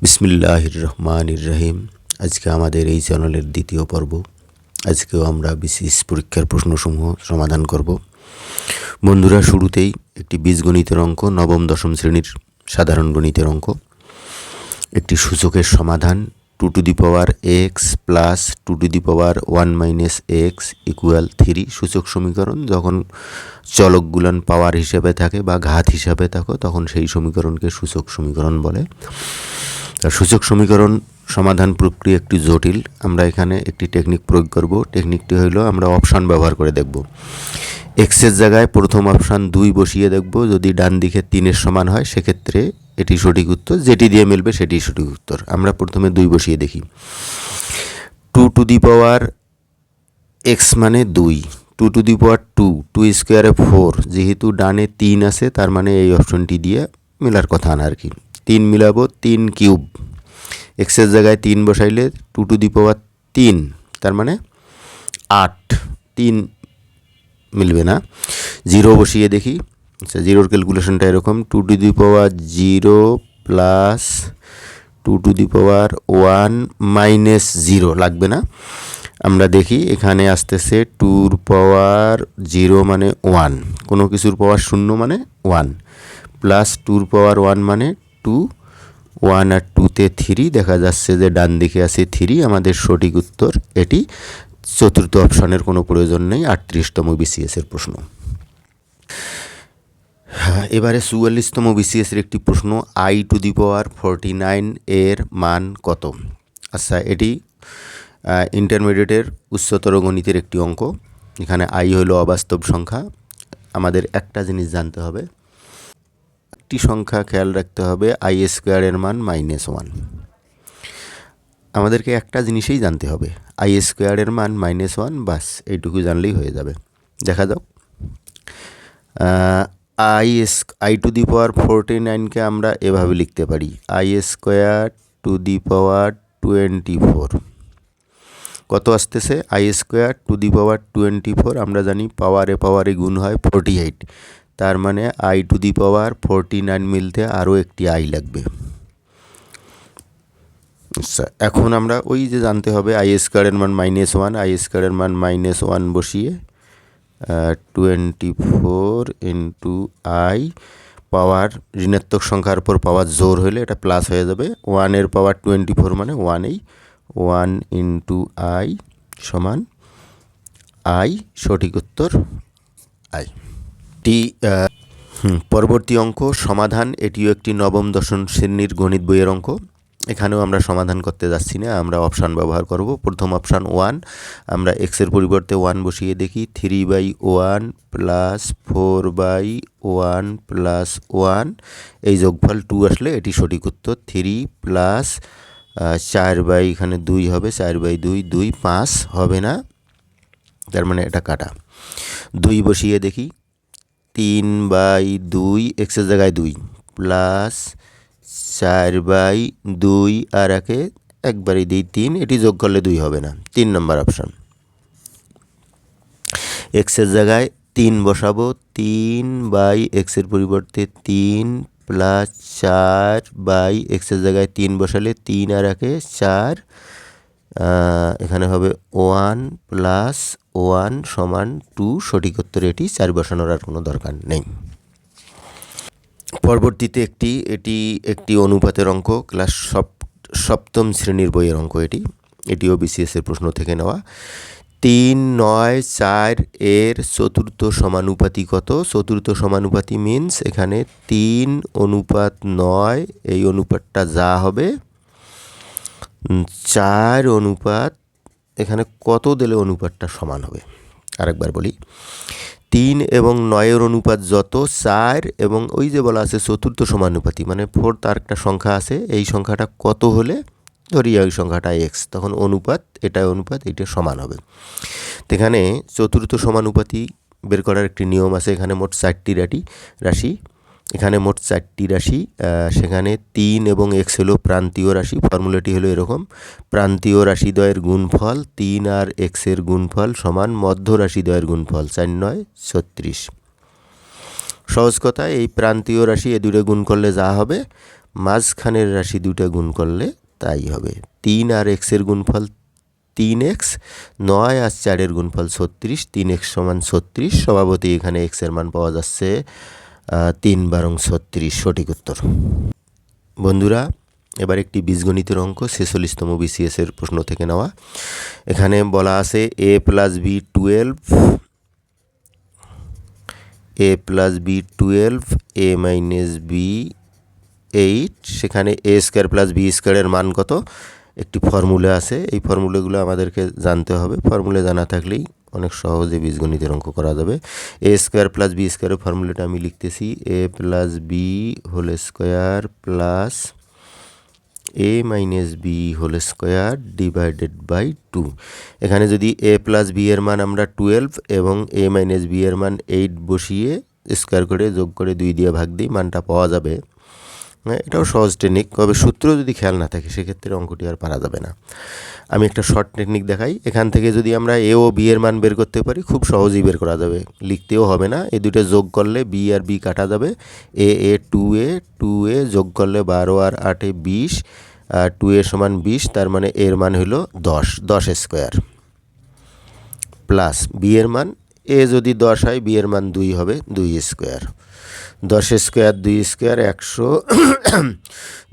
বিসমিল্লাহির রহমানির রহিম। আজকে আমাদের এই চ্যানেলের দ্বিতীয় পর্ব। আজকেও আমরা বিশেষ পরীক্ষার প্রশ্নসমূহ সমাধান করব। বন্ধুরা, শুরুতেই একটি বীজগণিতের অঙ্ক, নবম দশম শ্রেণীর সাধারণ গণিতের অঙ্ক। একটি সূচকের সমাধান 2 to the power x plus 2 to the power 1 minus x equal 3 সূচক সমীকরণ। যখন চলকগুলান পাওয়ার হিসেবে থাকে বা ঘাত হিসাবে থাকে তখন সেই সমীকরণকে সূচক সমীকরণ বলে। সূচক সমীকরণ সমাধান প্রক্রিয়া একটি জটিল। আমরা এখানে একটি টেকনিক প্রয়োগ করব। টেকনিকটি হলো আমরা অপশান ব্যবহার করে দেখব। এক্সের জায়গায় প্রথম অপশান 2 বসিয়ে দেখব। যদি ডান দিকে 3-এর সমান হয় সেক্ষেত্রে এটি সঠিক উত্তর, যেটি দিয়ে মিলবে সেটি সঠিক উত্তর। আমরা প্রথমে 2 বসিয়ে দেখি। 2 টু দি পাওয়ার এক্স মানে 2, 2 টু দি পাওয়ার 2 স্কোয়ারে 4। যেহেতু ডানে 3 আছে তার মানে এই অপশনটি দিয়ে মেলার কথা না আর কি। 3 মিলাবো, 3 কিউব। এক্সের জায়গায় 3 বসাইলে 2 টু দি পাওয়ার 3, তার মানে 8। 3 মিলবে না। 0 বসিয়ে দেখি। আচ্ছা, জিরোর ক্যালকুলেশনটা এরকম: 2 to the power 0 plus 2 to the power 1 minus 0 লাগবে না। আমরা দেখি এখানে আসতেছে 2 পাওয়ার 0 মানে 1, কোনো কিছুর পাওয়ার 0 মানে 1, প্লাস 2 পাওয়ার 1 মানে 2, 1 আর 2তে 3, দেখা যাচ্ছে যে ডান দিকে আছে 3। আমাদের সঠিক উত্তর এটি। চতুর্থ অপশনের কোনো প্রয়োজন নেই। 38তম বিসিএসের প্রশ্ন। এবারে 44তম বিসিএসের একটি প্রশ্ন, i টু দি পাওয়ার 49 এর মান কত? আচ্ছা, এটি ইন্টারমিডিয়েটের উচ্চতর গণিতের একটি অঙ্ক। এখানে i হলো অবাস্তব সংখ্যা। আমাদের একটা জিনিস জানতে হবে, একটি সংখ্যা খেয়াল রাখতে হবে, i স্কোয়ারের মান -1। আমাদেরকে একটা জিনিসই জানতে হবে, i স্কোয়ারের মান -1, বাস এইটুকু জানলেই হয়ে যাবে। দেখা যাক। i টু দি পাওয়ার 49কে আমরা এভাবে লিখতে পারি, i স্কোয়ার টু দি পাওয়ার 24। কত আসতেছে? i স্কোয়ার টু দি পাওয়ার 24। আমরা জানি পাওয়ারে গুণ হয় 48, তার মানে i টু দি পাওয়ার 49 মিলতে আরও একটি i লাগবে। আচ্ছা, এখন আমরা ওই যে জানতে হবে i স্কোয়ারের মান -1, i স্কোয়ারের মান -1 বসিয়ে 24 ইন্টু i, পাওয়ার ঋণাত্মক সংখ্যার উপর পাওয়ার জোর হলে এটা প্লাস হয়ে যাবে। 1-এর পাওয়ার 24 মানে 1, 1 ইন্টু i সমান i। সঠিক উত্তর i। পরবর্তী অঙ্ক সমাধান। এটিও একটি নবম দশম শ্রেণীর গণিত বইয়ের অঙ্ক। এখানেও আমরা সমাধান করতে যাচ্ছি না, আমরা অপশান ব্যবহার করব। প্রথম অপশান 1, আমরা এক্সের পরিবর্তে 1 বসিয়ে দেখি। 3/1 প্লাস 4/1 প্লাস 1, এই যোগফল 2 আসলে এটি সঠিক উত্তর। 3 প্লাস 4 এখানে 2 হবে, 4/2, 2 5 হবে না, তার মানে এটা কাটা। 2 বসিয়ে দেখি। 3/2 এক্সের জায়গায় 2 প্লাস 4/2 আর একে একবারই দিই 3, এটি যোগ করলে 2 হবে না। 3 নম্বর অপশান। এক্সের জায়গায় 3 বসাবো। 3 এক্সের পরিবর্তে 3 প্লাস 4 এক্সের জায়গায় 3 বসালে 3 আর একে 4, এখানে হবে 1 প্লাস 1 সমান 2। সঠিক উত্তর এটি। 4 বসানোর আর কোনো দরকার নেই। পরবর্তীতে এটি একটি অনুপাতের অঙ্ক, ক্লাস সপ্তম শ্রেণীর বইয়ের অঙ্ক। এটিও বিসিএসের প্রশ্ন থেকে নেওয়া। 3, 9, 4 এর চতুর্থ সমানুপাতি কত? চতুর্থ সমানুপাতি মিনস এখানে 3:9, এই অনুপাতটা যা হবে 4 এখানে কত দিলে অনুপাতটা সমান হবে? আরেকবার বলি, 3 এবং 9-এর অনুপাত যত, 4 এবং ওই যে বলা আছে চতুর্থ সমানুপাতি মানে 4, তার একটা সংখ্যা আছে, এই সংখ্যাটা কত হলে, ধরি ওই সংখ্যাটা এক্স, তখন অনুপাত এটা সমান হবে। তো এখানে চতুর্থ সমানুপাতি বের করার একটি নিয়ম আছে। এখানে মোট 4টি রাশি, সেখানে 3 এবং এক্স হলো প্রান্তীয় রাশি। ফর্মুলাটি হলো এরকম: প্রান্তীয় রাশিদ্বয়ের গুণফল 3 আর এক্সের গুণফল সমান মধ্য রাশিদ্বয়ের গুণফল 4 9 36। সহজ কথা, এই প্রান্তীয় রাশি এ দুটো গুণ করলে যা হবে মাঝখানের রাশি দুটা গুণ করলে তাই হবে। 3 আর এক্সের গুণফল 3x, 9 আর 4-এর গুণফল 36, 3x সমান 36। স্বভাবতই এখানে এক্সের মান পাওয়া যাচ্ছে 3 বারং 36, সঠিক উত্তর। বন্ধুরা, এবার একটি বীজগণিতের অঙ্ক 46তম বিসিএসের প্রশ্ন থেকে নেওয়া। এখানে বলা আছে a + b 12, a + b 12, a - b 8। সেখানে a² + b² এর মান কত? একটি ফর্মুলা আছে, এই ফর্মুলাগুলো আমাদেরকে জানতে হবে। ফর্মুলা জানা থাকলেই অনেক সহজে বীজগণিতের অঙ্ক করা যাবে। a² + b² এর ফর্মুলাটা আমি লিখতেছি, a + b² + a - b² / 2। এখানে যদি a + b এর মান আমরা 12 এবং a - b এর মান 8 বসিয়ে স্কোয়ার করে যোগ করে 2 দিয়ে ভাগ দিই, মানটা পাওয়া যাবে। এটাও সহজ টেকনিক, তবে সূত্র যদি খেয়াল না থাকে সেক্ষেত্রে অঙ্কটি আর পারা যাবে না। আমি একটা শর্ট টেকনিক দেখাই। এখান থেকে যদি আমরা এ ও বি এর মান বের করতে পারি, খুব সহজেই বের করা যাবে, লিখতেও হবে না। এই দুটো যোগ করলে বি আর বি কাটা যাবে। এ 2a যোগ করলে 12 আর 8 20, আর 2a সমান 20, তার মানে এর মান হলো 10 প্লাস বি এর মান, এ যদি 10 হয় বি এর মান 2 হবে, 2 square. 10 square 2 square 100,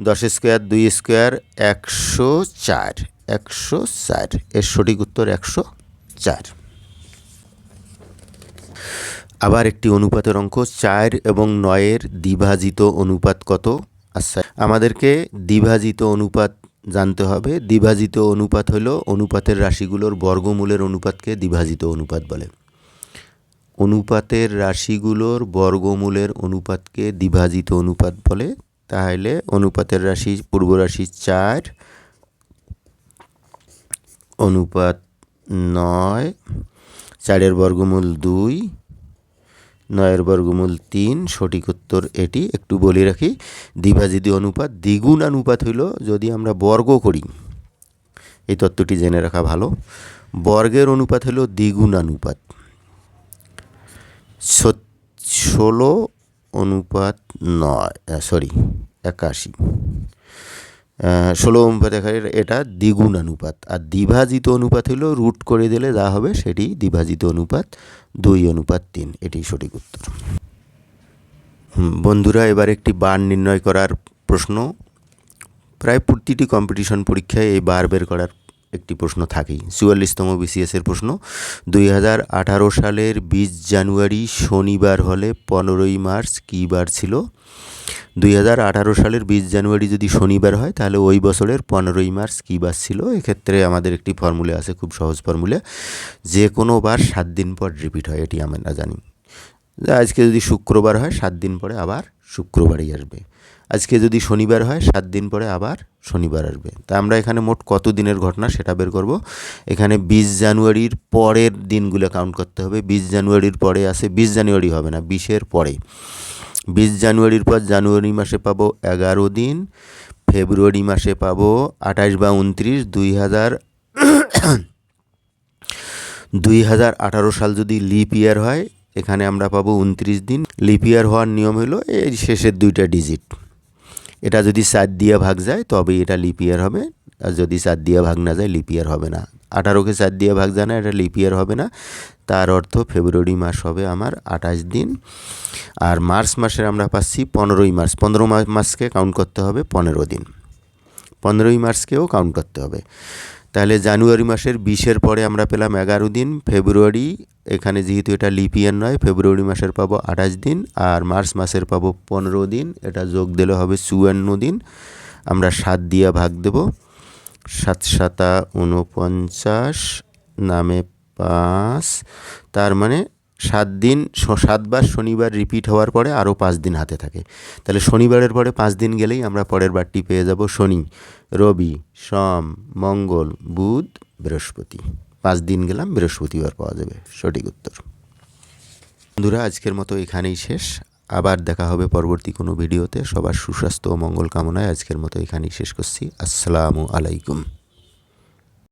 10 square 2 square 104, 104। এর সঠিক উত্তর 104। আবার একটি অনুপাতের অঙ্ক, 4 এবং 9-এর দ্বিভাজিত অনুপাত কত? আচ্ছা, আমাদেরকে দ্বিভাজিত অনুপাত জানতে হবে। দ্বিভাজিত অনুপাত হলো অনুপাতের রাশিগুলোর বর্গমূলের অনুপাতকে দ্বিভাজিত অনুপাত বলে। অনুপাতের রাশিগুলোর বর্গমূলের অনুপাতকে দ্বিভাজিত অনুপাত বলে। তাহলে অনুপাতের রাশি পূর্ব রাশি 4 অনুপাত 9, 4-এর বর্গমূল 2, 9-এর বর্গমূল 3, সঠিক উত্তর এটি। একটু বলে রাখি, দ্বিভাজিত অনুপাত দ্বিগুণানুপাত হইল যদি আমরা বর্গ করি, এই তত্ত্বটি জেনে রাখা ভালো। বর্গের অনুপাত হলো দ্বিগুণানুপাত। 16 অনুপাত 81, 16 অনুপাত 81, এটা দ্বিগুণানুপাত। আর দ্বিভাজিত অনুপাত হলো রুট করে দিলে যা হবে সেটি দ্বিভাজিত অনুপাত, 2:3, এটি সঠিক উত্তর। বন্ধুরা, এবার একটি বার নির্ণয় করার প্রশ্ন। প্রায় প্রতিটি কম্পিটিশন পরীক্ষায় এই বার বের করার একটি প্রশ্ন থাকেই। 44তম বিসিএসের প্রশ্ন, 2018 সালের 20 জানুয়ারি শনিবার হলে 15ই মার্চ কী বার ছিল? 2018 সালের 20 জানুয়ারি যদি শনিবার হয় তাহলে ওই বছরের 15ই মার্চ কী বার ছিল? এক্ষেত্রে আমাদের একটি ফর্মুলা আছে, খুব সহজ ফর্মুলা, যে কোনো বার 7 দিন পর রিপিট হয়, এটি আমরা জানি। আজকে যদি শুক্রবার হয় 7 দিন পরে আবার শুক্রবারই আসবে। আজকে যদি শনিবার হয় 7 দিন পরে আবার শনিবার আসবে। তা আমরা এখানে মোট কত দিনের ঘটনা সেটা বের করব। এখানে 20 জানুয়ারির পরের দিনগুলো কাউন্ট করতে হবে। 20 জানুয়ারির পরে আছে, 20 জানুয়ারি হবে না, 20-এর পরে। 20 জানুয়ারির পর জানুয়ারি মাসে পাবো 11 দিন, ফেব্রুয়ারি মাসে পাবো 28 বা 29। 2018 সাল যদি লিপ ইয়ার হয় এখানে আমরা পাবো 29 দিন। লিপ ইয়ার হওয়ার নিয়ম হলো এই শেষের 2টা ডিজিট, এটা যদি 4 দিয়ে ভাগ যায় তবেই এটা লিপ ইয়ার হবে, আর যদি 4 দিয়ে ভাগ না যায় লিপ ইয়ার হবে না। 18কে 4 দিয়ে ভাগ যায় না, এটা লিপ ইয়ার হবে না। তার অর্থ ফেব্রুয়ারি মাস হবে আমার 28 দিন। আর মার্চ মাসের আমরা পাচ্ছি 15ই মার্চ। 15 মাসকে কাউন্ট করতে হবে 15 দিন, 15ই মার্চকেও কাউন্ট করতে হবে। তাহলে জানুয়ারি মাসের 20-এর পরে আমরা পেলাম 11 দিন। ফেব্রুয়ারি, এখানে যেহেতু এটা লিপ ইয়ার নয়, ফেব্রুয়ারি মাসের পাবো 28 দিন, আর মার্চ মাসের পাবো 15 দিন, এটা যোগ দিলে হবে 54 দিন। আমরা 7 দিয়ে ভাগ দেব, 7 × 7 = 49, নামে 5, তার মানে 7 দিন, 7 বার শনিবার রিপিট হওয়ার পরে আরও 5 দিন হাতে থাকে। তাহলে শনিবারের পরে 5 দিন গেলেই আমরা পরের বারটি পেয়ে যাব শনি, রবি, সোম, মঙ্গল, বুধ, বৃহস্পতি। 5 দিন গেলাম, বৃহস্পতিবার পাওয়া যাবে, সঠিক উত্তর। বন্ধুরা, আজকের মতো এখানেই শেষ। আবার দেখা হবে পরবর্তী কোনো ভিডিওতে। সবার সুস্বাস্থ্য ও মঙ্গল কামনায় আজকের মতো এখানেই শেষ করছি। আসসালামু আলাইকুম।